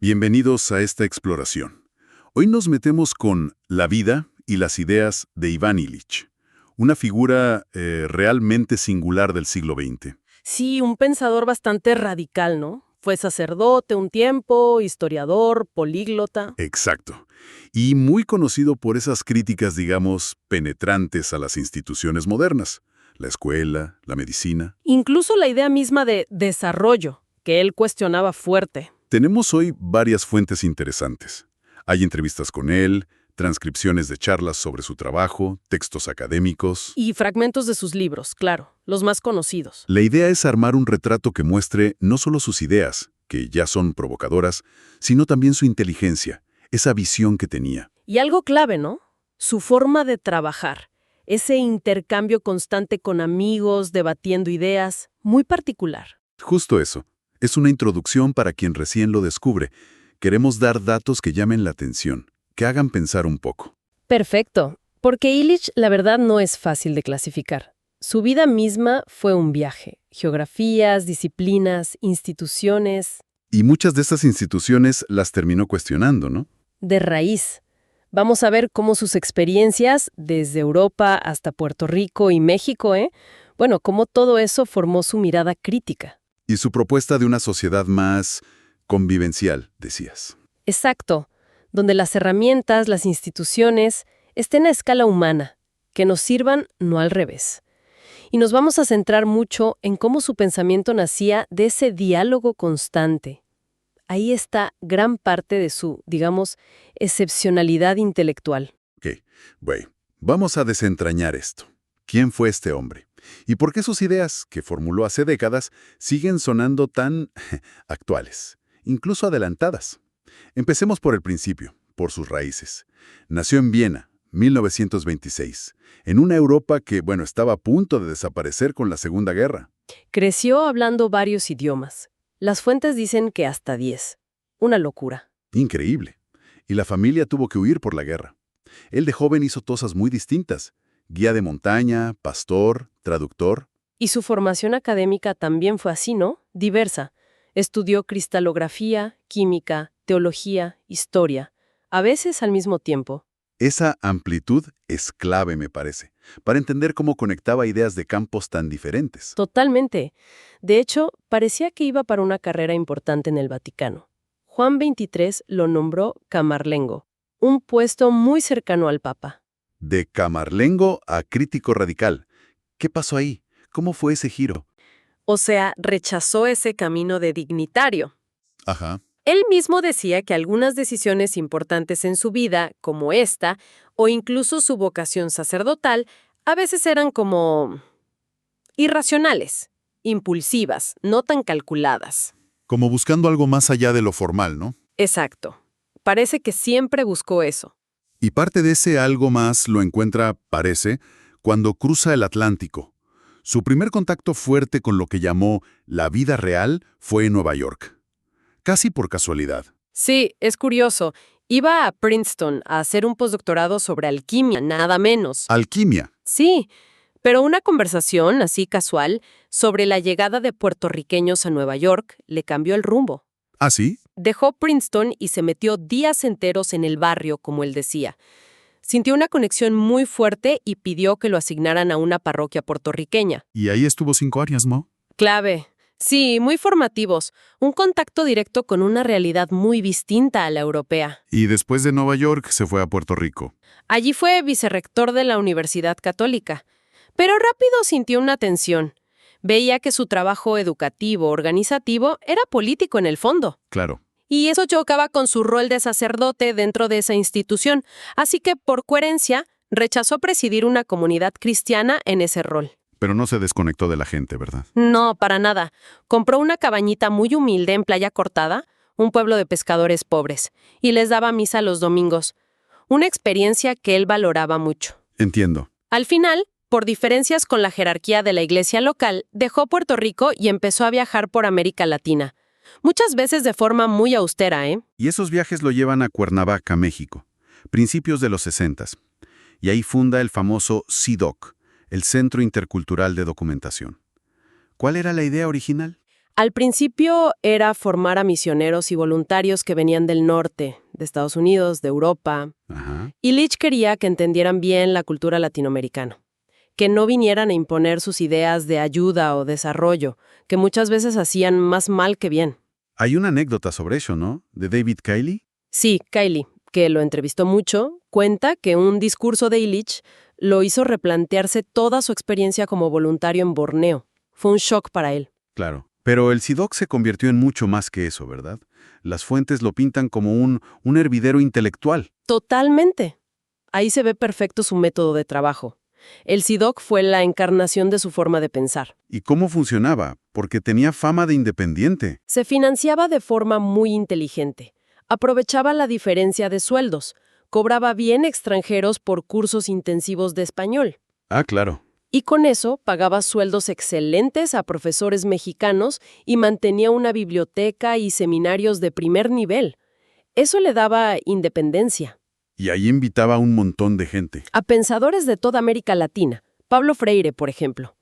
Bienvenidos a esta exploración. Hoy nos metemos con la vida y las ideas de Iván Illich, una figura realmente singular del siglo XX. Sí, un pensador bastante radical, ¿no? Fue sacerdote un tiempo, historiador, políglota. Exacto. Y muy conocido por esas críticas, digamos, penetrantes a las instituciones modernas, la escuela, la medicina. Incluso la idea misma de desarrollo, que él cuestionaba fuerte. Tenemos hoy varias fuentes interesantes. Hay entrevistas con él, transcripciones de charlas sobre su trabajo, textos académicos. Y fragmentos de sus libros, claro, los más conocidos. La idea es armar un retrato que muestre no solo sus ideas, que ya son provocadoras, sino también su inteligencia, esa visión que tenía. Y algo clave, ¿no? Su forma de trabajar. Ese intercambio constante con amigos, debatiendo ideas, muy particular. Justo eso. Es una introducción para quien recién lo descubre. Queremos dar datos que llamen la atención, que hagan pensar un poco. Perfecto, porque Illich la verdad no es fácil de clasificar. Su vida misma fue un viaje. Geografías, disciplinas, instituciones. Y muchas de estas instituciones las terminó cuestionando, ¿no? De raíz. Vamos a ver cómo sus experiencias, desde Europa hasta Puerto Rico y México, bueno, cómo todo eso formó su mirada crítica. Y su propuesta de una sociedad más convivencial, decías. Exacto, donde las herramientas, las instituciones, estén a escala humana, que nos sirvan, no al revés. Y nos vamos a centrar mucho en cómo su pensamiento nacía de ese diálogo constante. Ahí está gran parte de su, digamos, excepcionalidad intelectual. Ok, bueno, vamos a desentrañar esto. ¿Quién fue este hombre? ¿Y por qué sus ideas, que formuló hace décadas, siguen sonando tan actuales, incluso adelantadas? Empecemos por el principio, por sus raíces. Nació en Viena, 1926, en una Europa que, estaba a punto de desaparecer con la Segunda Guerra. Creció hablando varios idiomas. Las fuentes dicen que hasta 10. Una locura. Increíble. Y la familia tuvo que huir por la guerra. Él de joven hizo cosas muy distintas. Guía de montaña, pastor, traductor. Y su formación académica también fue así, ¿no? Diversa. Estudió cristalografía, química, teología, historia, a veces al mismo tiempo. Esa amplitud es clave, me parece, para entender cómo conectaba ideas de campos tan diferentes. Totalmente. De hecho, parecía que iba para una carrera importante en el Vaticano. Juan XXIII lo nombró camarlengo, un puesto muy cercano al Papa. De camarlengo a crítico radical. ¿Qué pasó ahí? ¿Cómo fue ese giro? O sea, rechazó ese camino de dignitario. Ajá. Él mismo decía que algunas decisiones importantes en su vida, como esta, o incluso su vocación sacerdotal, a veces eran como irracionales, impulsivas, no tan calculadas. Como buscando algo más allá de lo formal, ¿no? Exacto. Parece que siempre buscó eso. Y parte de ese algo más lo encuentra, parece, cuando cruza el Atlántico. Su primer contacto fuerte con lo que llamó la vida real fue en Nueva York. Casi por casualidad. Sí, es curioso. Iba a Princeton a hacer un postdoctorado sobre alquimia, nada menos. Alquimia. Sí, pero una conversación, así casual, sobre la llegada de puertorriqueños a Nueva York le cambió el rumbo. ¿Ah, sí? Dejó Princeton y se metió días enteros en el barrio, como él decía. Sintió una conexión muy fuerte y pidió que lo asignaran a una parroquia puertorriqueña. Y ahí estuvo 5 años, ¿no? Clave. Sí, muy formativos. Un contacto directo con una realidad muy distinta a la europea. Y después de Nueva York se fue a Puerto Rico. Allí fue vicerrector de la Universidad Católica. Pero rápido sintió una tensión. Veía que su trabajo educativo, organizativo, era político en el fondo. Claro. Y eso chocaba con su rol de sacerdote dentro de esa institución. Así que, por coherencia, rechazó presidir una comunidad cristiana en ese rol. Pero no se desconectó de la gente, ¿verdad? No, para nada. Compró una cabañita muy humilde en Playa Cortada, un pueblo de pescadores pobres, y les daba misa los domingos. Una experiencia que él valoraba mucho. Entiendo. Al final, por diferencias con la jerarquía de la iglesia local, dejó Puerto Rico y empezó a viajar por América Latina. Muchas veces de forma muy austera, Y esos viajes lo llevan a Cuernavaca, México, principios de los 60s. Y ahí funda el famoso CIDOC, el Centro Intercultural de Documentación. ¿Cuál era la idea original? Al principio era formar a misioneros y voluntarios que venían del norte, de Estados Unidos, de Europa. Ajá. Illich quería que entendieran bien la cultura latinoamericana, que no vinieran a imponer sus ideas de ayuda o desarrollo, que muchas veces hacían más mal que bien. Hay una anécdota sobre eso, ¿no? De David Kiley. Sí, Kylie, que lo entrevistó mucho, cuenta que un discurso de Illich lo hizo replantearse toda su experiencia como voluntario en Borneo. Fue un shock para él. Claro. Pero el SIDOC se convirtió en mucho más que eso, ¿verdad? Las fuentes lo pintan como un hervidero intelectual. Totalmente. Ahí se ve perfecto su método de trabajo. El SIDOC fue la encarnación de su forma de pensar. ¿Y cómo funcionaba? Porque tenía fama de independiente. Se financiaba de forma muy inteligente. Aprovechaba la diferencia de sueldos. Cobraba bien extranjeros por cursos intensivos de español. Ah, claro. Y con eso pagaba sueldos excelentes a profesores mexicanos y mantenía una biblioteca y seminarios de primer nivel. Eso le daba independencia. Y ahí invitaba a un montón de gente. A pensadores de toda América Latina. Pablo Freire, por ejemplo.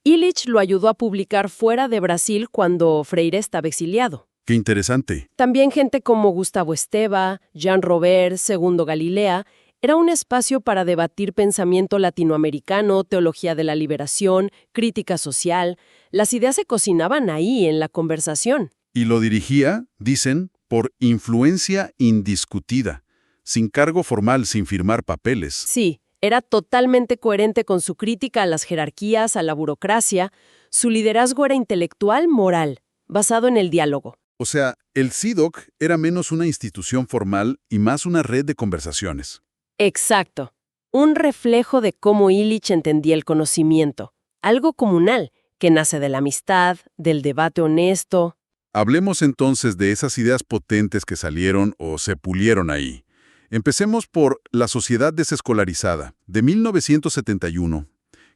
Illich lo ayudó a publicar fuera de Brasil cuando Freire estaba exiliado. Qué interesante. También gente como Gustavo Esteva, Jean Robert, Segundo Galilea. Era un espacio para debatir pensamiento latinoamericano, teología de la liberación, crítica social. Las ideas se cocinaban ahí, en la conversación. Y lo dirigía, dicen, por influencia indiscutida, sin cargo formal, sin firmar papeles. Sí, era totalmente coherente con su crítica a las jerarquías, a la burocracia. Su liderazgo era intelectual, moral, basado en el diálogo. O sea, el SIDOC era menos una institución formal y más una red de conversaciones. Exacto. Un reflejo de cómo Illich entendía el conocimiento. Algo comunal, que nace de la amistad, del debate honesto. Hablemos entonces de esas ideas potentes que salieron o se pulieron ahí. Empecemos por La sociedad desescolarizada, de 1971,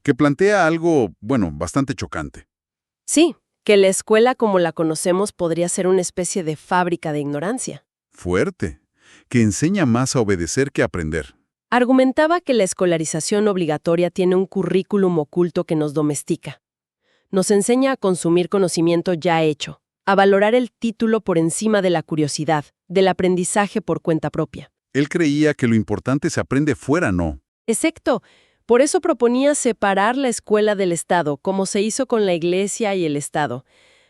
que plantea algo, bastante chocante. Sí, que la escuela como la conocemos podría ser una especie de fábrica de ignorancia. Fuerte, que enseña más a obedecer que a aprender. Argumentaba que la escolarización obligatoria tiene un currículum oculto que nos domestica. Nos enseña a consumir conocimiento ya hecho, a valorar el título por encima de la curiosidad, del aprendizaje por cuenta propia. Él creía que lo importante se aprende fuera, ¿no? Exacto. Por eso proponía separar la escuela del Estado, como se hizo con la Iglesia y el Estado,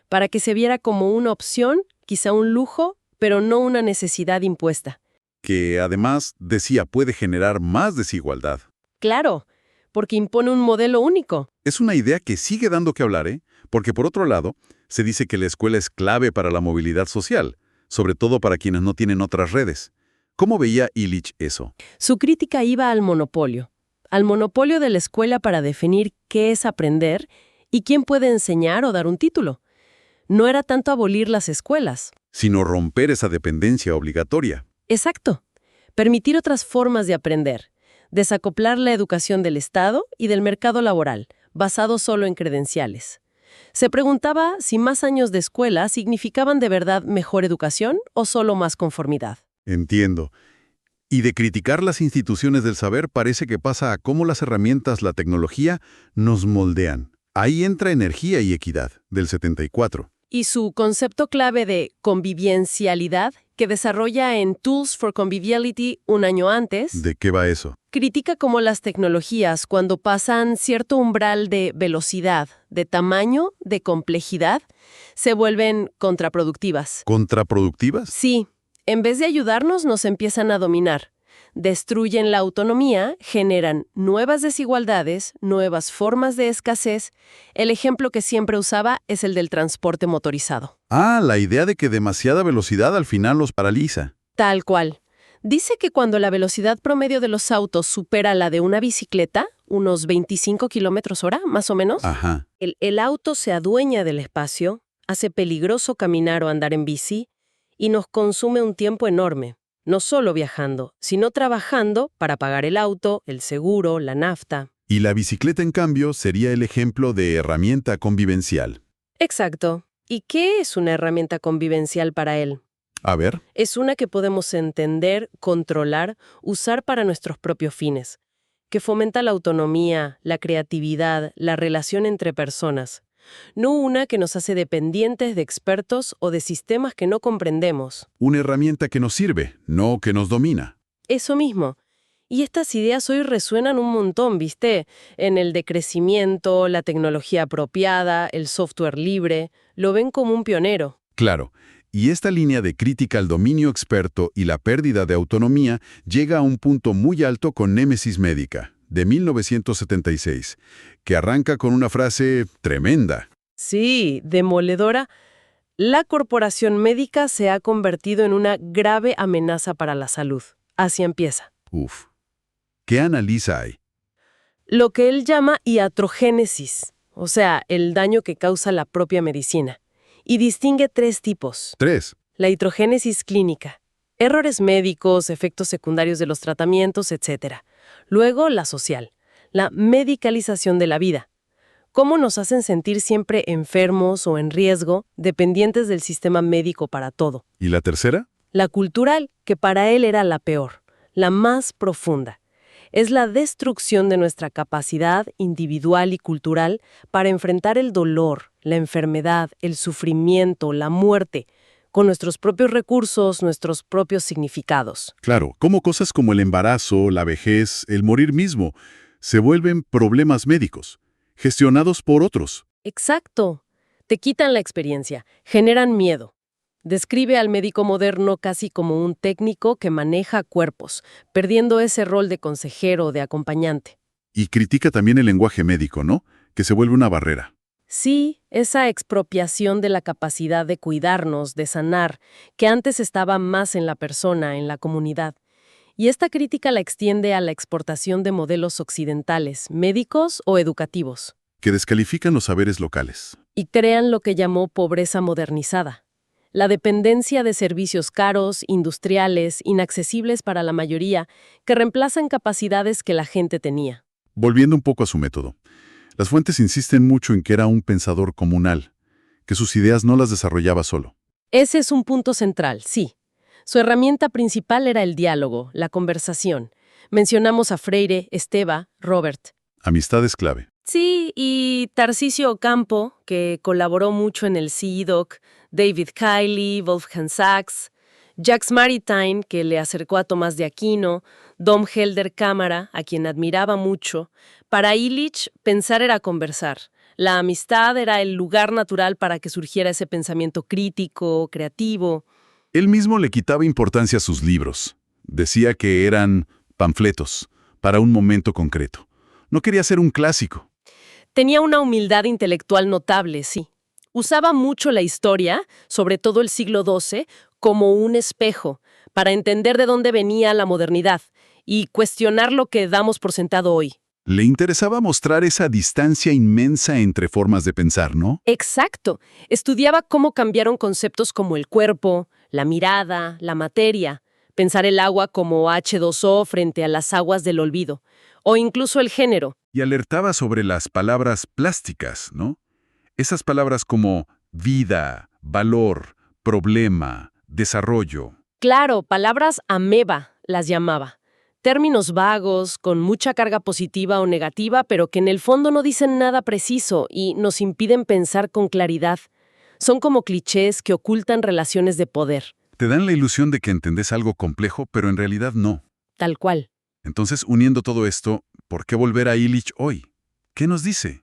para que se viera como una opción, quizá un lujo, pero no una necesidad impuesta. Que además, decía, puede generar más desigualdad. Claro, porque impone un modelo único. Es una idea que sigue dando que hablar, ¿eh? Porque por otro lado, se dice que la escuela es clave para la movilidad social, sobre todo para quienes no tienen otras redes. ¿Cómo veía Illich eso? Su crítica iba al monopolio de la escuela para definir qué es aprender y quién puede enseñar o dar un título. No era tanto abolir las escuelas. Sino romper esa dependencia obligatoria. Exacto. Permitir otras formas de aprender. Desacoplar la educación del Estado y del mercado laboral, basado solo en credenciales. Se preguntaba si más años de escuela significaban de verdad mejor educación o solo más conformidad. Entiendo. Y de criticar las instituciones del saber parece que pasa a cómo las herramientas, la tecnología, nos moldean. Ahí entra Energía y Equidad, del 74. Y su concepto clave de convivencialidad, que desarrolla en Tools for Conviviality un año antes, ¿De qué va eso? critica cómo las tecnologías, cuando pasan cierto umbral de velocidad, de tamaño, de complejidad, se vuelven contraproductivas. ¿Contraproductivas? Sí, en vez de ayudarnos, nos empiezan a dominar. Destruyen la autonomía, generan nuevas desigualdades, nuevas formas de escasez. El ejemplo que siempre usaba es el del transporte motorizado. Ah, la idea de que demasiada velocidad al final los paraliza. Tal cual. Dice que cuando la velocidad promedio de los autos supera la de una bicicleta, unos 25 km/h, más o menos, Ajá. el auto se adueña del espacio, hace peligroso caminar o andar en bici y nos consume un tiempo enorme. No solo viajando, sino trabajando para pagar el auto, el seguro, la nafta. Y la bicicleta, en cambio, sería el ejemplo de herramienta convivencial. Exacto. ¿Y qué es una herramienta convivencial para él? A ver. Es una que podemos entender, controlar, usar para nuestros propios fines, que fomenta la autonomía, la creatividad, la relación entre personas. no una que nos hace dependientes de expertos o de sistemas que no comprendemos. Una herramienta que nos sirve, no que nos domina. Eso mismo. Y estas ideas hoy resuenan un montón, ¿viste? En el decrecimiento, la tecnología apropiada, el software libre, lo ven como un pionero. Claro, y esta línea de crítica al dominio experto y la pérdida de autonomía llega a un punto muy alto con Némesis Médica, de 1976, que arranca con una frase tremenda. Sí, demoledora. La corporación médica se ha convertido en una grave amenaza para la salud. Así empieza. Uf. ¿Qué analiza ahí? Lo que él llama iatrogénesis, o sea, el daño que causa la propia medicina. Y distingue 3 tipos. 3. La iatrogénesis clínica, errores médicos, efectos secundarios de los tratamientos, etc. Luego, la social, la medicalización de la vida. Cómo nos hacen sentir siempre enfermos o en riesgo, dependientes del sistema médico para todo. ¿Y la tercera? La cultural, que para él era la peor, la más profunda. Es la destrucción de nuestra capacidad individual y cultural para enfrentar el dolor, la enfermedad, el sufrimiento, la muerte, con nuestros propios recursos, nuestros propios significados. Claro, como cosas como el embarazo, la vejez, el morir mismo, se vuelven problemas médicos, gestionados por otros. Exacto. Te quitan la experiencia, generan miedo. Describe al médico moderno casi como un técnico que maneja cuerpos, perdiendo ese rol de consejero o de acompañante. Y critica también el lenguaje médico, ¿no? Que se vuelve una barrera. Sí, esa expropiación de la capacidad de cuidarnos, de sanar, que antes estaba más en la persona, en la comunidad. Y esta crítica la extiende a la exportación de modelos occidentales, médicos o educativos. Que descalifican los saberes locales. Y crean lo que llamó pobreza modernizada. La dependencia de servicios caros, industriales, inaccesibles para la mayoría, que reemplazan capacidades que la gente tenía. Volviendo un poco a su método. Las fuentes insisten mucho en que era un pensador comunal, que sus ideas no las desarrollaba solo. Ese es un punto central, sí. Su herramienta principal era el diálogo, la conversación. Mencionamos a Freire, Esteva, Robert. Amistad es clave. Sí, y Tarcisio Ocampo, que colaboró mucho en el CIDOC, David Kiley, Wolfgang Sachs, Jacques Maritain, que le acercó a Tomás de Aquino, Dom Helder Cámara, a quien admiraba mucho. Para Illich, pensar era conversar. La amistad era el lugar natural para que surgiera ese pensamiento crítico, creativo. Él mismo le quitaba importancia a sus libros. Decía que eran panfletos, para un momento concreto. No quería ser un clásico. Tenía una humildad intelectual notable, sí. Usaba mucho la historia, sobre todo el siglo XII, como un espejo, para entender de dónde venía la modernidad y cuestionar lo que damos por sentado hoy. Le interesaba mostrar esa distancia inmensa entre formas de pensar, ¿no? Exacto. Estudiaba cómo cambiaron conceptos como el cuerpo, la mirada, la materia, pensar el agua como H2O frente a las aguas del olvido, o incluso el género. Y alertaba sobre las palabras plásticas, ¿no? Esas palabras como vida, valor, problema, desarrollo. Claro, palabras ameba las llamaba. Términos vagos, con mucha carga positiva o negativa, pero que en el fondo no dicen nada preciso y nos impiden pensar con claridad. Son como clichés que ocultan relaciones de poder. Te dan la ilusión de que entendés algo complejo, pero en realidad no. Tal cual. Entonces, uniendo todo esto, ¿por qué volver a Illich hoy? ¿Qué nos dice?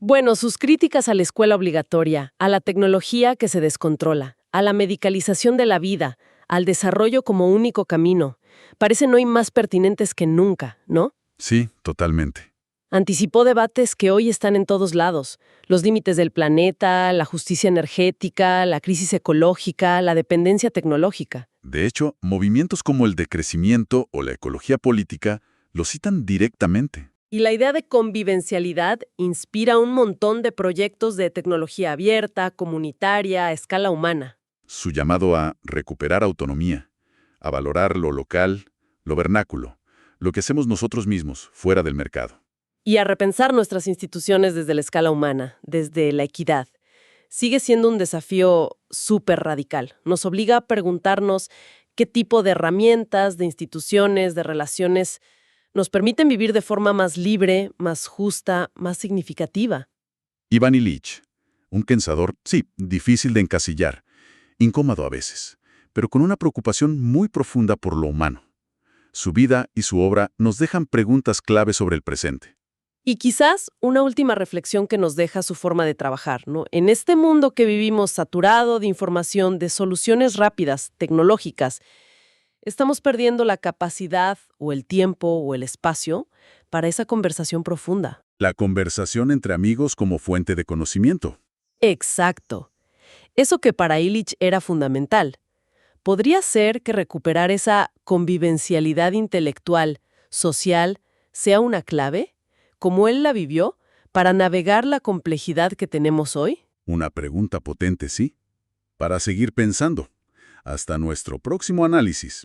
Bueno, sus críticas a la escuela obligatoria, a la tecnología que se descontrola, a la medicalización de la vida, al desarrollo como único camino, parecen hoy más pertinentes que nunca, ¿no? Sí, totalmente. Anticipó debates que hoy están en todos lados. Los límites del planeta, la justicia energética, la crisis ecológica, la dependencia tecnológica. De hecho, movimientos como el decrecimiento o la ecología política lo citan directamente. Y la idea de convivencialidad inspira un montón de proyectos de tecnología abierta, comunitaria, a escala humana. Su llamado a recuperar autonomía, a valorar lo local, lo vernáculo, lo que hacemos nosotros mismos, fuera del mercado. Y a repensar nuestras instituciones desde la escala humana, desde la equidad. Sigue siendo un desafío súper radical. Nos obliga a preguntarnos qué tipo de herramientas, de instituciones, de relaciones nos permiten vivir de forma más libre, más justa, más significativa. Ivan Illich, Un pensador, sí, difícil de encasillar, incómodo a veces, pero con una preocupación muy profunda por lo humano. Su vida y su obra nos dejan preguntas clave sobre el presente. Y quizás una última reflexión que nos deja su forma de trabajar, ¿no? En este mundo que vivimos saturado de información, de soluciones rápidas, tecnológicas, estamos perdiendo la capacidad o el tiempo o el espacio para esa conversación profunda. La conversación entre amigos como fuente de conocimiento. Exacto. Eso que para Illich era fundamental. ¿Podría ser que recuperar esa convivencialidad intelectual, social, sea una clave, como él la vivió, para navegar la complejidad que tenemos hoy? Una pregunta potente, sí. Para seguir pensando. Hasta nuestro próximo análisis.